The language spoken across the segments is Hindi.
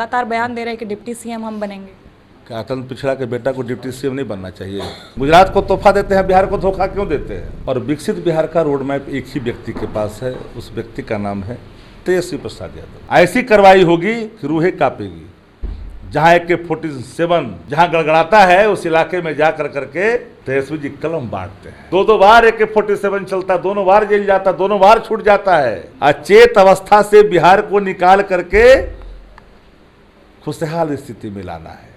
लगातार बयान दे रहे हैं कि डिप्टी सीएम हम बनेंगे। कि अत्यंत पिछड़ा के बेटा को डिप्टी सीएम नहीं बनना चाहिए। गुजरात को तोहफा देते हैं, बिहार को धोखा क्यों देते हैं? और विकसित बिहार का रोड मैप एक ही व्यक्ति के पास है, उस व्यक्ति का नाम है तेजस्वी प्रसाद यादव। ऐसी कार्रवाई होगी कि रूहें कांपेगी। जहां AK-47 जहां गड़गड़ाता है उस इलाके में जा करके तेजस्वी जी कलम बांटते हैं। दो बार AK-47 चलता, दोनों बार जेल जाता, दोनों बार छूट जाता है। अचेत अवस्था से बिहार को निकाल करके खुशहाल स्थिति में लाना है।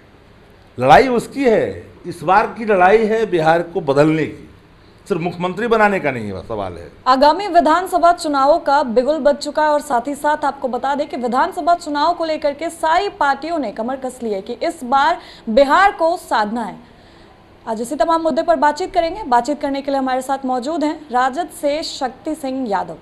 लड़ाई उसकी है, इस बार की लड़ाई है बिहार को बदलने की, सिर्फ मुख्यमंत्री बनाने का नहीं है सवाल है। आगामी विधानसभा चुनावों का बिगुल बज चुका है और साथ ही साथ आपको बता दें कि विधानसभा चुनाव को लेकर के सारी पार्टियों ने कमर कस ली है कि इस बार बिहार को साधना है। आज इसी तमाम मुद्दे पर बातचीत करेंगे। बातचीत करने के लिए हमारे साथ मौजूद हैं राजद से शक्ति सिंह यादव।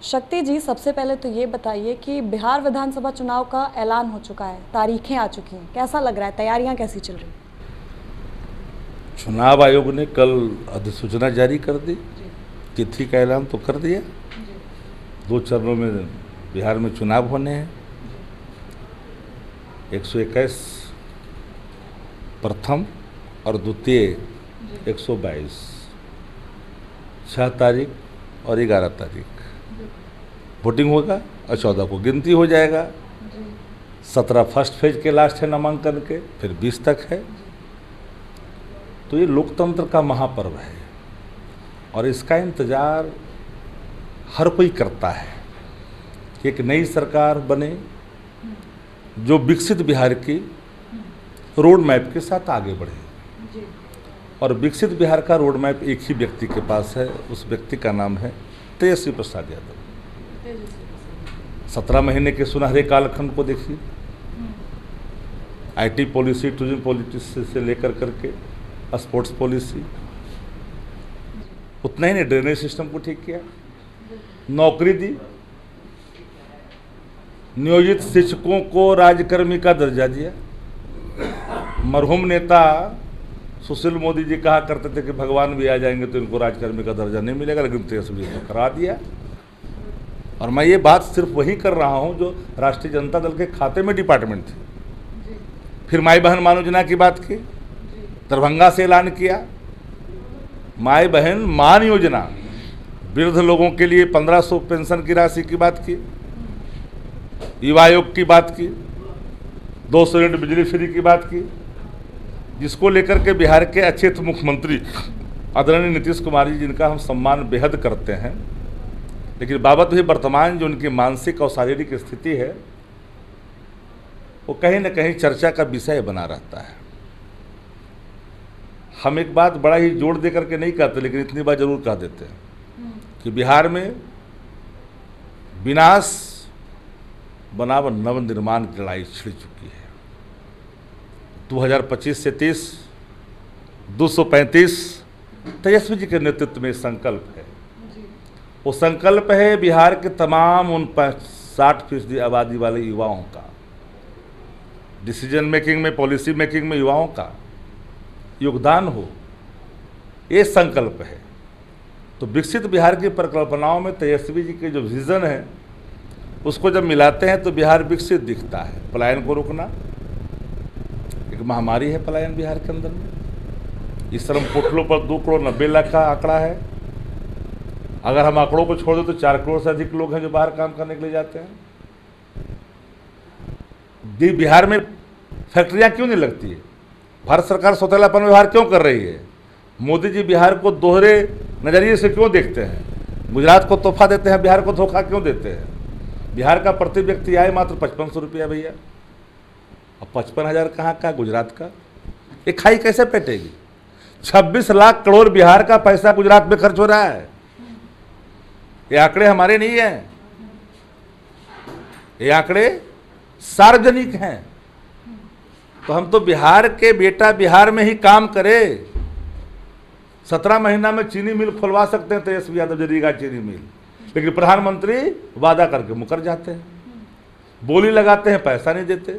शक्ति जी, सबसे पहले तो ये बताइए कि बिहार विधानसभा चुनाव का ऐलान हो चुका है, तारीखें आ चुकी हैं, कैसा लग रहा है, तैयारियां कैसी चल रही? चुनाव आयोग ने कल अधिसूचना जारी कर दी, तिथि का ऐलान तो कर दिया। 2 चरणों में बिहार में चुनाव होने हैं। 121 प्रथम और द्वितीय 122, 6 तारीख और 11 तारीख वोटिंग होगा और 14 को गिनती हो जाएगा। 17 फर्स्ट फेज के लास्ट है नामांकन के, फिर 20 तक है। तो ये लोकतंत्र का महापर्व है और इसका इंतजार हर कोई करता है कि एक नई सरकार बने जो विकसित बिहार की रोड मैप के साथ आगे बढ़े। और विकसित बिहार का रोड मैप एक ही व्यक्ति के पास है, उस व्यक्ति का नाम है तेजस्वी प्रसाद यादव। 17 महीने के सुनहरे कालखंड को देखिए। IT पॉलिसी, टूरिज्म पॉलिसी से लेकर करके स्पोर्ट्स पॉलिसी, उतना ही ने ड्रेनेज सिस्टम को ठीक किया, नौकरी दी, नियोजित शिक्षकों को राजकर्मी का दर्जा दिया। मरहूम नेता सुशील मोदी जी कहा करते थे कि भगवान भी आ जाएंगे तो इनको राजकर्मी का दर्जा नहीं मिलेगा, लेकिन तेजस्वी ने करा दिया। और मैं ये बात सिर्फ वही कर रहा हूं जो राष्ट्रीय जनता दल के खाते में डिपार्टमेंट थी। फिर माई बहन मान योजना की बात की, दरभंगा से ऐलान किया माई बहन मान योजना, वृद्ध लोगों के लिए 1500 पेंशन की राशि की बात की, युवा आयोग की बात की, 200 यूनिट बिजली फ्री की बात की, जिसको लेकर के बिहार के अच्छे मुख्यमंत्री आदरणीय नीतीश कुमार जी, जिनका हम सम्मान बेहद करते हैं, लेकिन बाबत भी वर्तमान जो उनकी मानसिक और शारीरिक स्थिति है वो कहीं न कहीं चर्चा का विषय बना रहता है। हम एक बात बड़ा ही जोर दे करके नहीं कहते, लेकिन इतनी बात जरूर कह देते हैं कि बिहार में विनाश बनाम नवनिर्माण की लड़ाई छिड़ चुकी है। 2025 से 30 235 तेजस्वी जी के नेतृत्व में संकल्प है। वो संकल्प है बिहार के तमाम उन 60% आबादी वाले युवाओं का, डिसीजन मेकिंग में, पॉलिसी मेकिंग में युवाओं का योगदान हो, ये संकल्प है। तो विकसित बिहार की परिकल्पनाओं में तेजस्वी जी के जो विजन है उसको जब मिलाते हैं तो बिहार विकसित दिखता है। पलायन को रोकना, एक महामारी है पलायन बिहार के अंदर में। इस श्रम पोर्टलों पर 2 करोड़ 90 लाख का आंकड़ा है। अगर हम आंकड़ों को छोड़ दें तो 4 करोड़ से अधिक लोग हैं जो बाहर काम करने के लिए जाते हैं। बिहार में फैक्ट्रियां क्यों नहीं लगती है? भारत सरकार सौतेलापन व्यवहार क्यों कर रही है? मोदी जी बिहार को दोहरे नजरिए से क्यों देखते हैं? गुजरात को तोहफा देते हैं, बिहार को धोखा क्यों देते हैं? बिहार का प्रति व्यक्ति आय मात्र 5500 रुपया भैया, अब 55,000 कहाँ का गुजरात का? ये खाई कैसे पेटेगी? 26 लाख करोड़ बिहार का पैसा गुजरात में खर्च हो रहा है। ये आंकड़े हमारे नहीं हैं, ये आंकड़े सार्वजनिक हैं। तो हम तो बिहार के बेटा बिहार में ही काम करे। 17 महीना में चीनी मिल खुलवा सकते हैं तेजस्वी यादव जी, रीगा चीनी मिल, लेकिन प्रधानमंत्री वादा करके मुकर जाते हैं, बोली लगाते हैं, पैसा नहीं देते।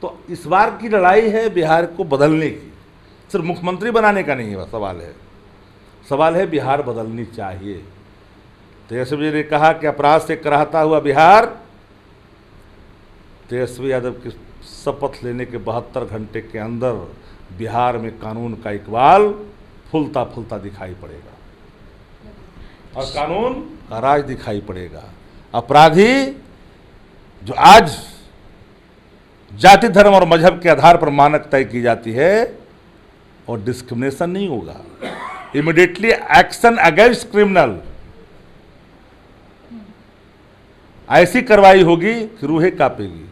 तो इस बार की लड़ाई है बिहार को बदलने की, सिर्फ मुख्यमंत्री बनाने का नहीं है सवाल है बिहार बदलनी चाहिए। तेजस्वी जी ने कहा कि अपराध से कराहता हुआ बिहार तेजस्वी यादव की शपथ लेने के 72 घंटे के अंदर बिहार में कानून का इकबाल फूलता फूलता दिखाई पड़ेगा और कानून का राज दिखाई पड़ेगा। अपराधी जो आज जाति धर्म और मजहब के आधार पर मानक तय की जाती है और डिस्क्रिमिनेशन नहीं होगा, इमीडिएटली एक्शन अगेंस्ट क्रिमिनल, ऐसी कार्रवाई होगी कि रूहें कांपेगी।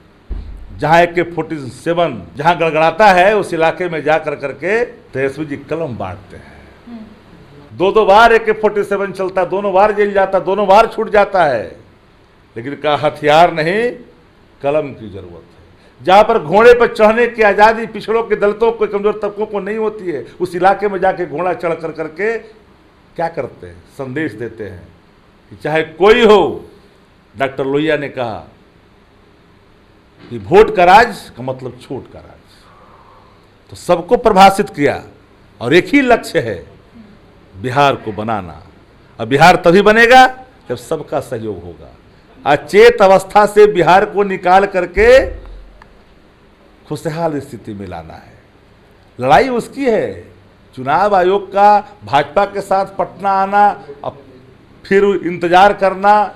जहां AK-47 जहां गड़गड़ाता है उस इलाके में जा करके तेजस्वी जी कलम बांटते हैं। दो बार AK-47 चलता, दोनों बार जेल जाता, दोनों बार छूट जाता है, लेकिन का हथियार नहीं, कलम की जरूरत है। जहां पर घोड़े पर चढ़ने की आजादी पिछड़ों के, दलितों को, कमजोर तबकों को नहीं होती है, उस इलाके में जाके घोड़ा चढ़ करके क्या करते हैं? संदेश देते हैं कि चाहे कोई हो। डॉक्टर लोहिया ने कहा कि वोट का राज का मतलब छूट का राज, तो सबको प्रभाषित किया और एक ही लक्ष्य है, बिहार को बनाना। और बिहार तभी बनेगा जब सबका सहयोग होगा। अचेत अवस्था से बिहार को निकाल करके खुशहाल स्थिति में लाना है। लड़ाई उसकी है। चुनाव आयोग का भाजपा के साथ पटना आना, अब फिर इंतजार करना,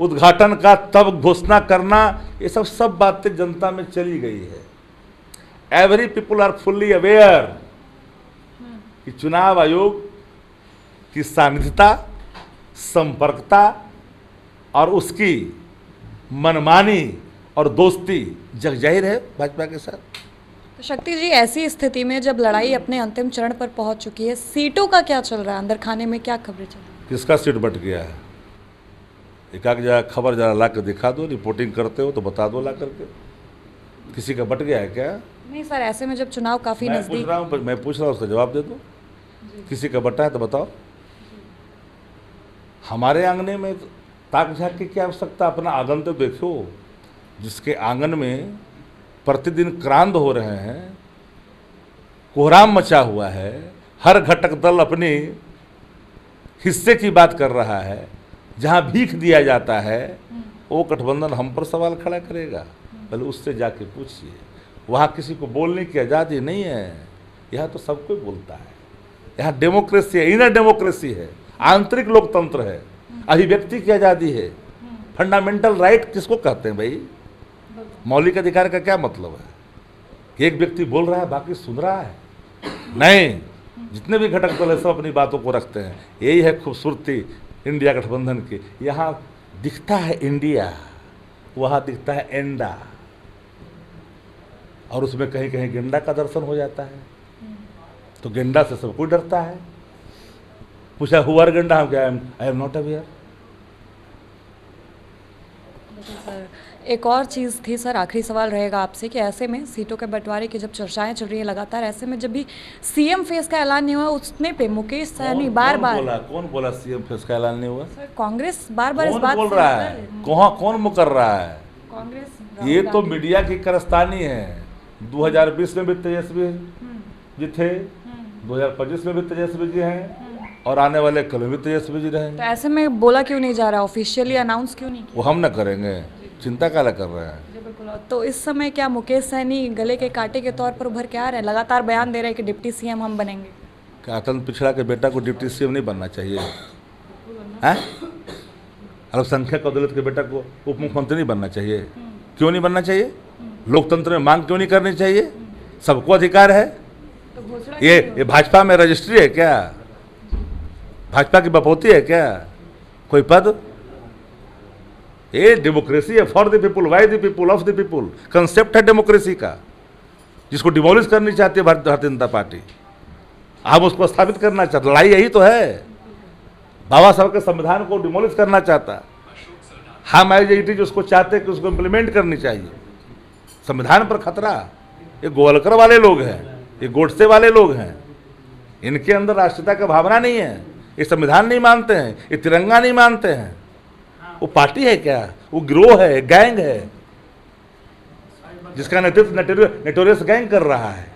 उद्घाटन का तब घोषणा करना, ये सब बातें जनता में चली गई है। Every people are fully aware कि चुनाव आयोग की सानिध्यता, संपर्कता और उसकी मनमानी और दोस्ती जग जाहिर है भाजपा के साथ। तो शक्ति जी, ऐसी स्थिति में जब लड़ाई अपने अंतिम चरण पर पहुंच चुकी है, सीटों का क्या चल रहा है? अंदर खाने में क्या खबरें चल रही है? किसका सीट बट गया है? एकाक जरा खबर जरा ला कर दिखा दो, रिपोर्टिंग करते हो तो बता दो ला करके। किसी का बट गया है क्या? नहीं सर, ऐसे में जब चुनाव काफी नजदीक, मैं पूछ रहा हूँ, उसका जवाब दे दो। किसी का बटा है तो बताओ। हमारे आंगने में ताक झाँक की क्या आवश्यकता? अपना आंगन तो देखो। जिसके आंगन में प्रतिदिन क्रांद हो रहे हैं, कोहराम मचा हुआ है, हर घटक दल अपने हिस्से की बात कर रहा है, जहां भीख दिया जाता है, वो गठबंधन हम पर सवाल खड़ा करेगा? पहले उससे जाके पूछिए। वहां किसी को बोलने की आज़ादी नहीं है, यहाँ तो सब कोई बोलता है। यहाँ डेमोक्रेसी है, इनर डेमोक्रेसी है, आंतरिक लोकतंत्र है, अभिव्यक्ति की आज़ादी है। फंडामेंटल राइट किसको कहते हैं भाई? मौलिक अधिकार का क्या मतलब है? कि एक व्यक्ति बोल रहा है, बाकी सुन रहा है? नहीं, जितने भी घटक दल है सब अपनी बातों को रखते हैं। यही है खूबसूरती इंडिया गठबंधन की। यहाँ दिखता है इंडिया, वहाँ दिखता है एंडा, और उसमें कहीं कहीं गेंडा का दर्शन हो जाता है। तो गेंडा से सब कोई डरता है। पूछा हुआ गेंडा, हम क्या? I am not aware. Sir एक और चीज़ थी सर, आखिरी सवाल रहेगा आपसे कि ऐसे में सीटों के बंटवारे की जब चर्चाएं चल रही है लगातार, ऐसे में जब भी सीएम फेस का ऐलान नहीं हुआ, उसने पे मुकेश सहनी बार कौन बोला सीएम फेस का ऐलान नहीं हुआ? सर कांग्रेस बार इस बात बोल रहा है? कौन मुकर रहा है? कांग्रेस। ये तो मीडिया की कारस्तानी है। 2020 में भी तेजस्वी जी थे, 2025 में भी तेजस्वी जी हैं, और आने वाले कल भी तेजस्वी जी रहेंगे। तो ऐसे में बोला क्यों नहीं जा रहा, ऑफिशियली अनाउंस क्यों नहीं? वो हम ना करेंगे, चिंता काला कर रहे हैं। जी बिल्कुल। तो इस समय क्या मुकेश सहनी गले के कांटे के तौर पर उभर के आ रहे हैं? लगातार बयान दे रहे हैं कि डिप्टी सीएम हम बनेंगे। क्या अत्यंत पिछड़ा के बेटा को डिप्टी सीएम नहीं बनना चाहिए? हैं? अल्पसंख्यक और दलित के बेटा को उप मुख्यमंत्री नहीं बनना चाहिए? क्यों नहीं बनना चाहिए? लोकतंत्र में मांग क्यों नहीं करनी चाहिए? सबको अधिकार है। तो घोषणा ये भाजपा में रजिस्ट्री है क्या? भाजपा की बपौती है क्या कोई पद? ये डेमोक्रेसी है, for the people, by the people, of the people. Concept है डेमोक्रेसी का, जिसको डिमोलिश करनी चाहती है भारतीय जनता पार्टी। हम उसको स्थापित करना चाहते, लड़ाई यही तो है। बाबा साहब के संविधान को डिमोलिश करना चाहता, हम आईजेटी उसको चाहते हैं कि उसको इम्प्लीमेंट करनी चाहिए। संविधान पर खतरा। ये गोवलकर वाले लोग हैं, ये गोडसे वाले लोग हैं, इनके अंदर राष्ट्रीयता का भावना नहीं है। ये संविधान नहीं मानते हैं, ये तिरंगा नहीं मानते हैं। वो पार्टी है क्या? वो गिरोह है, गैंग है, जिसका नेतृत्व नोटोरियस गैंग कर रहा है।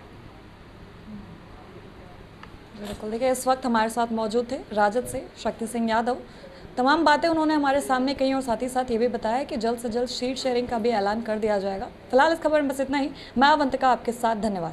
बिल्कुल। देखिए, इस वक्त हमारे साथ मौजूद थे राजद से शक्ति सिंह यादव। तमाम बातें उन्होंने हमारे सामने कही और साथ ही साथ ये भी बताया कि जल्द से जल्द सीट शेयरिंग का भी ऐलान कर दिया जाएगा। फिलहाल इस खबर में बस इतना ही। मैं अवंतिका आपके साथ, धन्यवाद।